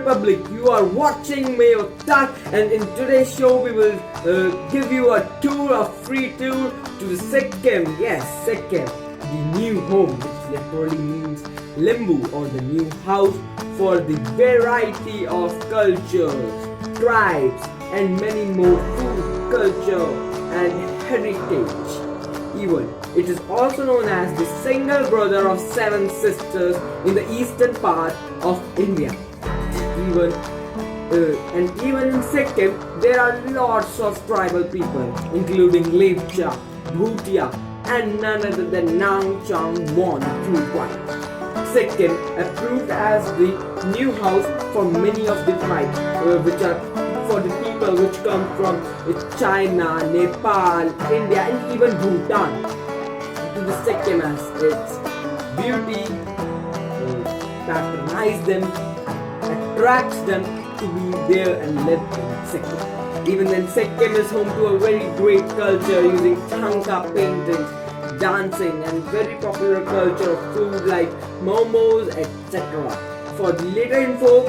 Republic. You are watching Mayo Tak, and in today's show we will give you a free tour to the Sikkim. Yes, Sikkim, the new home, which literally means limbu or the new house for the variety of cultures, tribes, and many more food, culture, and heritage. Even it is also known as the single brother of seven sisters in the eastern part of India. Even even in Sikkim, there are lots of tribal people, including Lepcha, Bhutia, and none other than Nangchang Mon True. Sikkim approved as the new house for many of the tribes, which are for the people which come from China, Nepal, India, and even Bhutan. To the Sikkim as its beauty patronize them, attracts them to be there and live in Sikkim. Even then, Sikkim is home to a very great culture using Thangka paintings, dancing, and very popular culture of food like momos, etc. For the later info,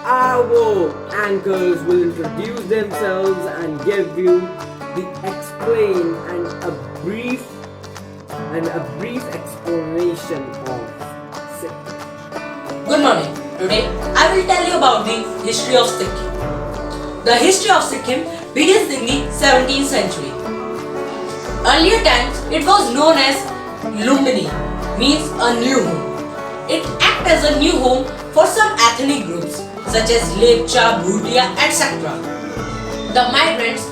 our anchors will introduce themselves and give you the explain and a brief explanation of Sikkim. Good morning. Today I will tell you about the history of Sikkim. The history of Sikkim begins in the 17th century. Earlier times it was known as Lumbini, means a new home. It acted as a new home for some ethnic groups such as Lepcha, Bhutia, etc. The migrants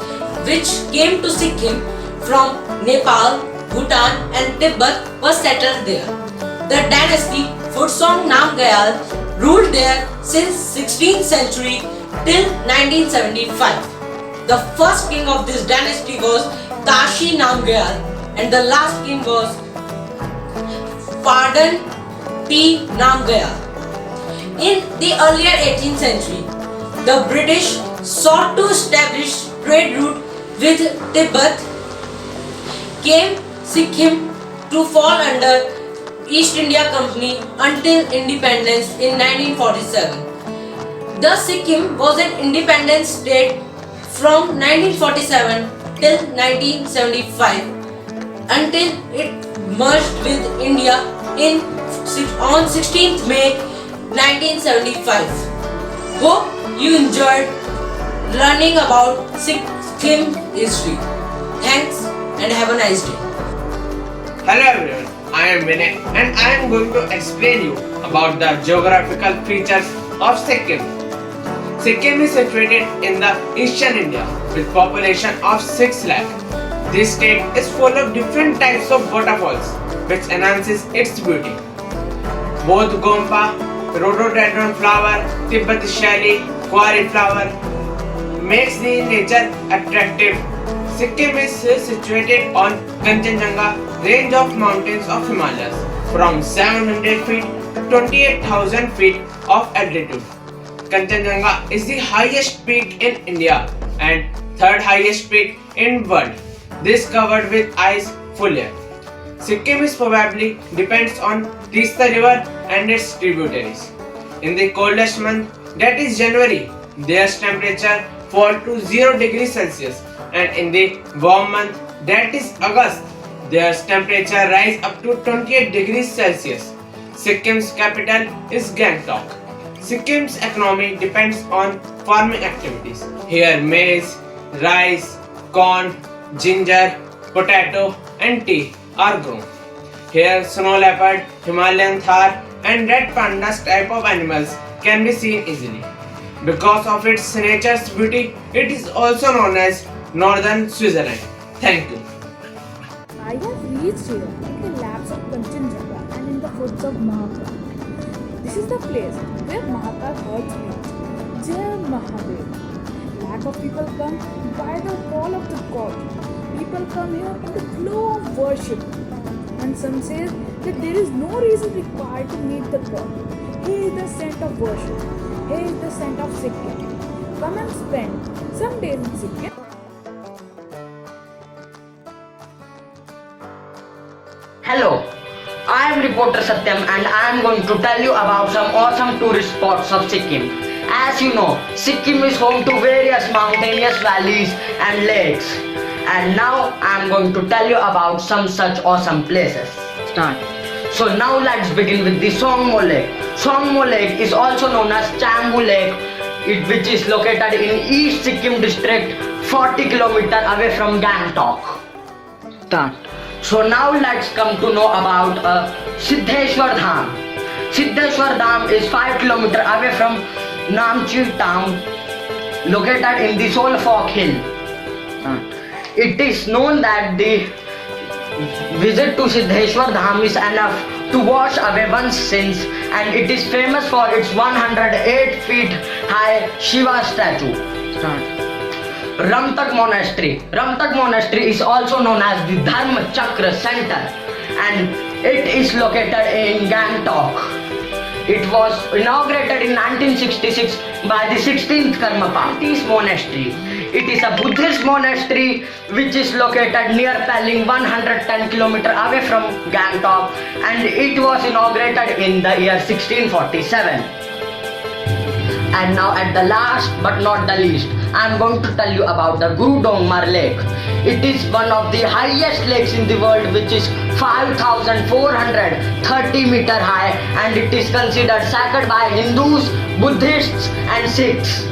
which came to Sikkim from Nepal, Bhutan and Tibet were settled there. The dynasty Futsong Namgyal ruled there since 16th century till 1975. The first king of this dynasty was Tashi Namgyal and the last king was Pardon P. Namgyal. In the earlier 18th century, the British sought to establish trade route with Tibet, came Sikkim to fall under East India Company until independence in 1947. Thus Sikkim was an independent state from 1947 till 1975 until it merged with India on 16th May 1975. Hope you enjoyed learning about Sikkim history. Thanks and have a nice day. Hello everyone, I am Vinay and I am going to explain you about the geographical features of Sikkim. Sikkim is situated in the eastern India with population of 6 lakh. This state is full of different types of waterfalls which enhances its beauty. Both Gompa, rhododendron flower, Tibbeti Shally, quarry flower makes the nature attractive. Sikkim is situated on Kanchenjunga range of mountains of Himalayas from 700 feet to 28,000 feet of altitude. Kanchenjunga is the highest peak in India and third highest peak in world. This covered with ice full year. Sikkim is probably depends on Tista river and its tributaries. In the coldest month, that is January, their temperature fall to 0 degrees Celsius, and in the warm month, that is August, their temperature rise up to 28 degrees Celsius. Sikkim's capital is Gangtok. Sikkim's economy depends on farming activities. Here maize, rice, corn, ginger, potato and tea are grown. Here snow leopard, Himalayan thar and red pandas type of animals can be seen easily. Because of its nature's beauty, it is also known as Northern Switzerland. Thank you. I have reached here in the laps of Kanchenjunga and in the foots of Mahakal. This is the place where Mahakal gods meet. Jai Mahadev. Lack of people come by the call of the god. People come here in the glow of worship. And some say that there is no reason required to meet the god. He is the scent of worship. He is the scent of Sikkim. Come and spend some days in Sikkim. Hello, I am reporter Satyam and I am going to tell you about some awesome tourist spots of Sikkim. as you know, Sikkim is home to various mountainous valleys and lakes. And now I am going to tell you about some such awesome places. Start. So now let's begin with the Songmo Lake. Songmo Lake is also known as Chambu Lake, which is located in East Sikkim district, 40 kilometers away from Gangtok. Start. So now let's come to know about Siddheshwar Dham. Siddheshwar Dham is 5 kilometers away from Namchi town, located in the Solfok Hill. It is known that the visit to Siddheshwar Dham is enough to wash away one's sins, and it is famous for its 108 feet high Shiva statue. Ramtak Monastery. Ramtak Monastery is also known as the Dharma Chakra Center, and it is located in Gangtok. It was inaugurated in 1966 by the 16th Karmapa. Buddhist Monastery. It is a Buddhist monastery which is located near Pelling, 110 kilometers away from Gangtok, and it was inaugurated in the year 1647. And now at the last but not the least, I am going to tell you about the Guru Dongmar Lake. It is one of the highest lakes in the world, which is 5,430 meters high, and it is considered sacred by Hindus, Buddhists and Sikhs.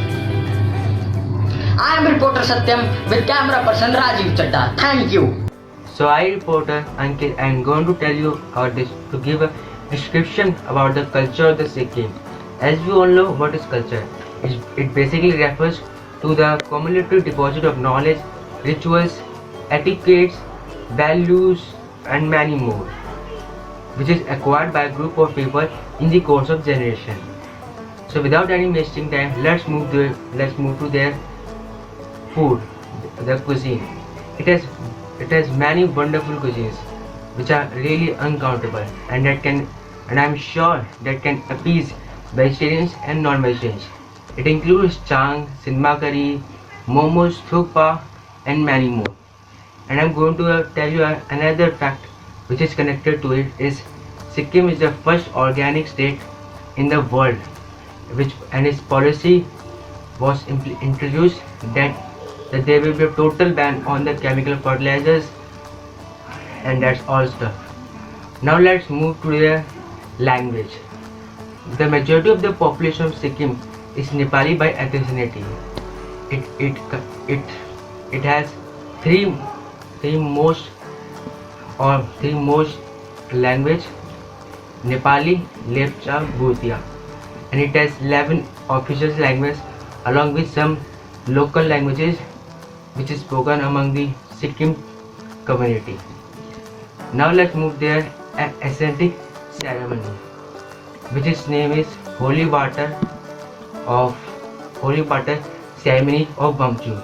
I am reporter Satyam with camera person Rajiv Chadda. Thank you. So I, reporter Ankit, am going to tell you about this to give a description about the culture of the Sikkim. As we all know, what is culture? It basically refers to the cumulative deposit of knowledge, rituals, etiquettes, values and many more, which is acquired by a group of people in the course of generation. So without any wasting time, let's move to their food, the cuisine. It has many wonderful cuisines which are really uncountable, and I'm sure that can appease vegetarians and non-vegetarians. It includes chang, sinma curry, momos, thukpa and many more. And I'm going to tell you another fact which is connected to it is Sikkim is the first organic state in the world, and its policy was introduced that there will be a total ban on the chemical fertilizers, and that's all stuff. Now let's move to their language. The majority of the population of Sikkim is Nepali by ethnicity. It has three most language: Nepali, Lepcha, Bhutia, and it has 11 official languages along with some local languages which is spoken among the Sikkim community. Now let's move their ascetic ceremony, which its name is Holy Water Ceremony of Bamchu,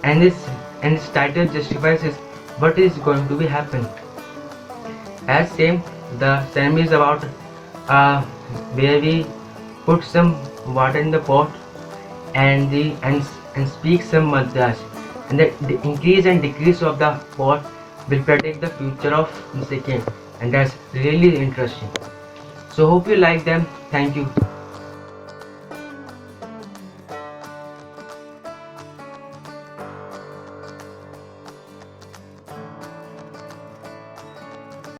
and its title justifies what is going to be happen. As same, the ceremony is about where we put some water in the pot and speak some mantras, and the increase and decrease of the pot will predict the future of Sikkim, and that's really interesting. So hope you like them. Thank you.